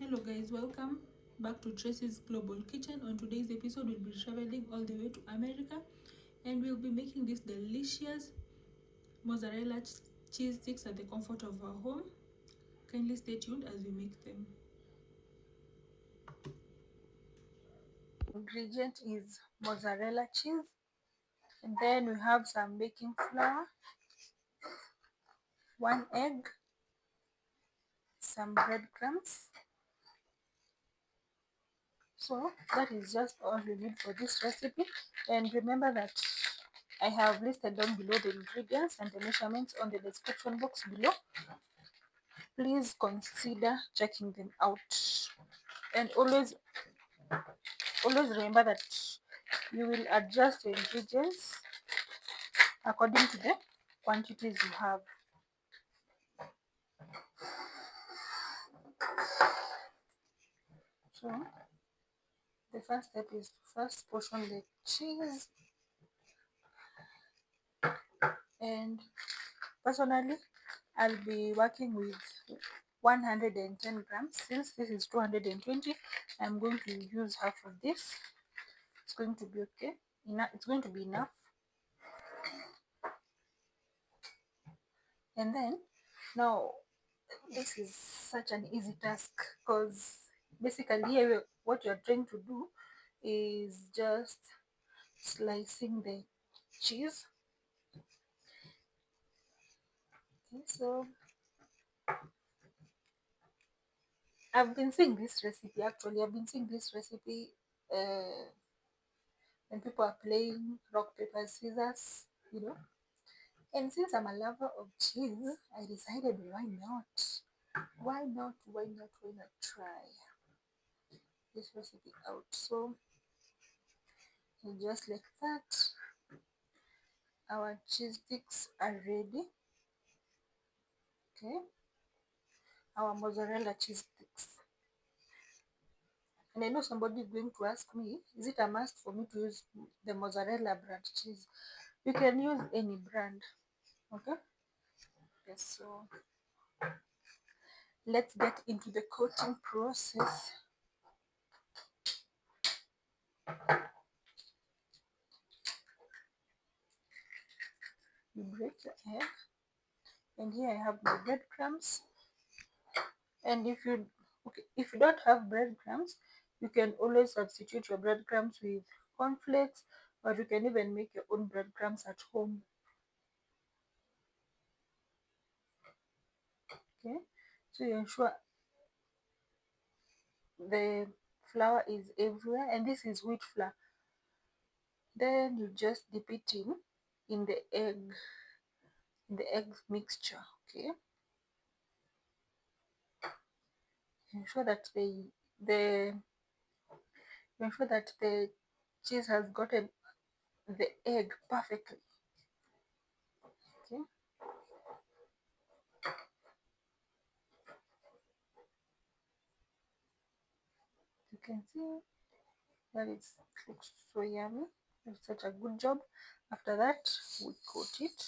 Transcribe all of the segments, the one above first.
Hello guys, welcome back to Tracy's Global Kitchen. On today's episode, we'll be traveling all the way to America and we'll be making these delicious mozzarella cheese sticks at the comfort of our home. Kindly stay tuned as we make them. Ingredient is mozzarella cheese, and then we have some baking flour, 1 egg, some breadcrumbs. So that is just all we need for this recipe. And remember that I have listed down below the ingredients and the measurements on the description box below. Please consider checking them out, and always remember that you will adjust your ingredients according to the quantities you have. So the first step is to first portion the cheese, and personally I'll be working with 110 grams. Since this is 220, I'm going to use half of this. It's going to be okay. It's going to be enough. And then now this is such an easy task because basically here what you're trying to do is just slicing the cheese. Okay, so I've been seeing this recipe. Actually, I've been seeing this recipe uh, when people are playing rock paper scissors, you know. And since I'm a lover of cheese, I decided why not? Why not? Why not? Why not try this recipe out? So just like that, our cheese sticks are ready. Okay, our mozzarella cheese sticks. And I know somebody is going to ask me, is it a must for me to use the mozzarella brand cheese? You can use any brand. Okay. Yes. So let's get into the coating process. You break the egg, and here I have my breadcrumbs. And if you don't have breadcrumbs, you can always substitute your breadcrumbs with cornflakes, or you can even make your own breadcrumbs at home. Okay, so you ensure the flour is everywhere, and this is wheat flour. Then you just dip it in the egg mixture. Okay, ensure that the ensure that the cheese has gotten the egg perfectly. Okay, you can see that it looks so yummy. It's such a good job. After that, we coat it.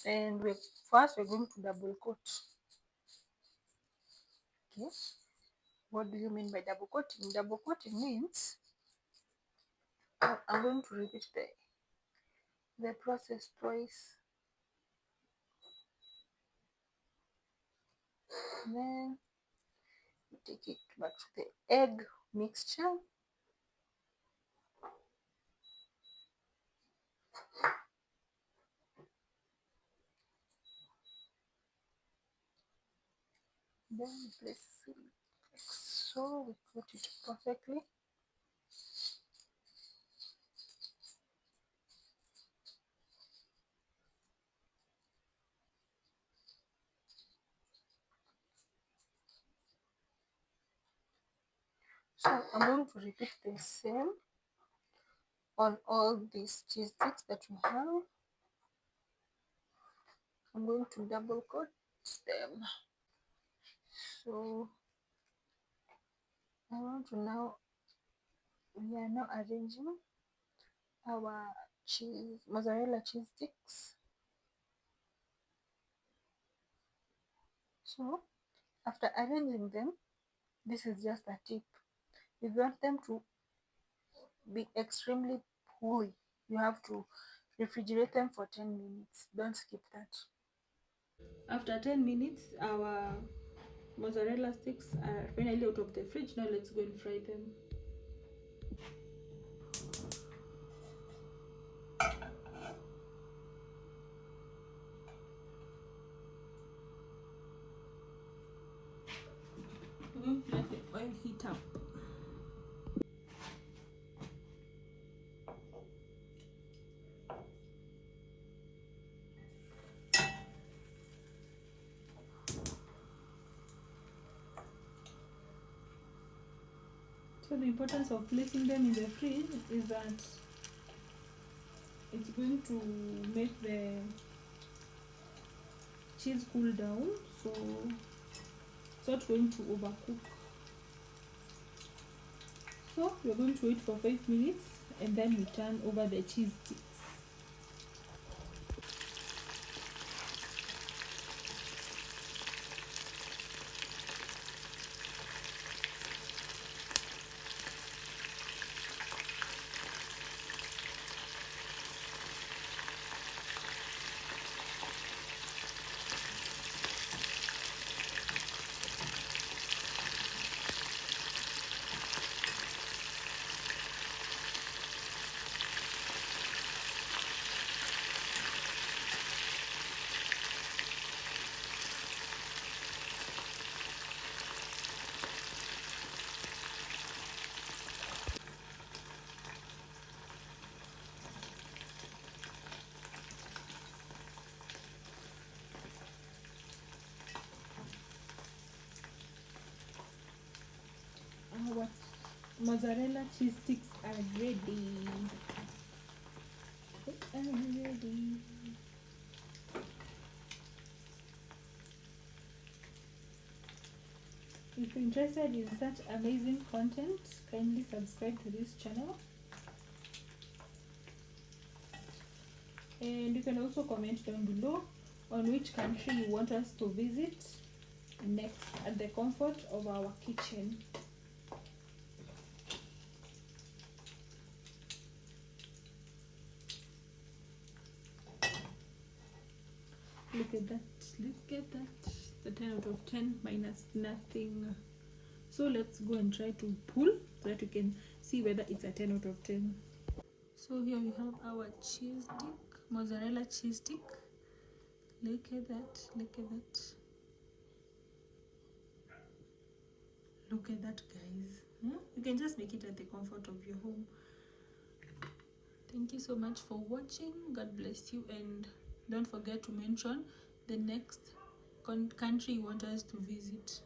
And we're going to double coat. Okay, what do you mean by double coating? Double coating means I'm going to repeat the process twice. Then you take it back to the egg mixture. Then you place it like so. We coat it perfectly. So I'm going to repeat the same on all these cheese sticks that we have. I'm going to double coat them. So I want to now we are now arranging our mozzarella cheese sticks. So after arranging them, this is just a tip. If you want them to be extremely gooey, you have to refrigerate them for 10 minutes. Don't skip that. After 10 minutes, our mozzarella sticks are finally out of the fridge. Now let's go and fry them. We're going to let the oil heat up. So the importance of placing them in the fridge is that it's going to make the cheese cool down, so it's not going to overcook. So we're going to wait for 5 minutes and then we turn over the cheese sticks. Our mozzarella cheese sticks are ready. They are ready. If you're interested in such amazing content, kindly subscribe to this channel. And you can also comment down below on which country you want us to visit next at the comfort of our kitchen. Look at that, look at that. The 10 out of 10 minus nothing. So let's go and try to pull so that you can see whether it's a 10 out of 10. So here we have our cheese stick, mozzarella cheese stick. Look at that, look at that. Look at that, guys. You can just make it at the comfort of your home. Thank you so much for watching. God bless you, and don't forget to mention the next country you want us to visit.